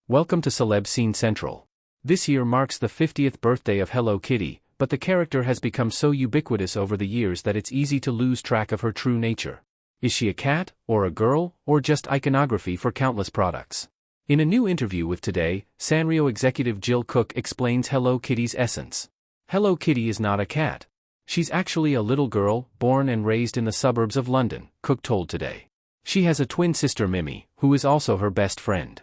Welcome to Celeb Scene Central. This year marks the 50th birthday of Hello Kitty, but the character has become so ubiquitous over the years that it's easy to lose track of her true nature. Is she a cat, or a girl, or just iconography for countless products? In a new interview with Today, Sanrio executive Jill Cook explains Hello Kitty's essence. Hello Kitty is not a cat. She's actually a little girl, born and raised in the suburbs of London, Cook told Today. She has a twin sister Mimi, who is also her best friend.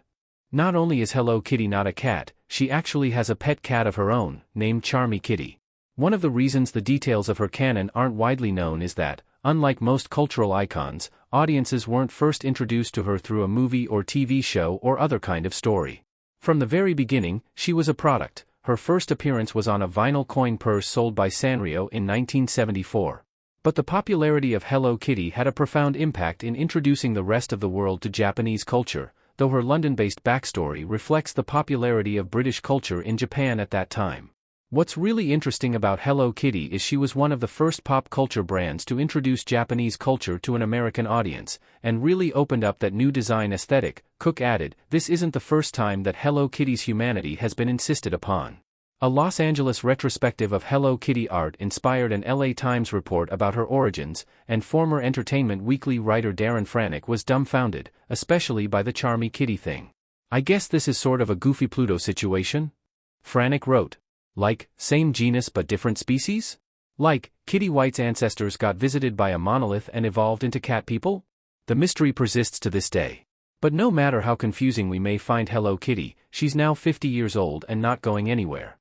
Not only is Hello Kitty not a cat, she actually has a pet cat of her own, named Charmy Kitty. One of the reasons the details of her canon aren't widely known is that, unlike most cultural icons, audiences weren't first introduced to her through a movie or TV show or other kind of story. From the very beginning, she was a product. Her first appearance was on a vinyl coin purse sold by Sanrio in 1974. But the popularity of Hello Kitty had a profound impact in introducing the rest of the world to Japanese culture, though her London-based backstory reflects the popularity of British culture in Japan at that time. What's really interesting about Hello Kitty is she was one of the first pop culture brands to introduce Japanese culture to an American audience, and really opened up that new design aesthetic. Cook added, "This isn't the first time that Hello Kitty's humanity has been insisted upon." A Los Angeles retrospective of Hello Kitty art inspired an LA Times report about her origins, and former Entertainment Weekly writer Darren Franick was dumbfounded, especially by the Charmy Kitty thing. "I guess this is sort of a Goofy Pluto situation?" Franick wrote. Like, same genus but different species? Like, Kitty White's ancestors got visited by a monolith and evolved into cat people? The mystery persists to this day. But no matter how confusing we may find Hello Kitty, she's now 50 years old and not going anywhere.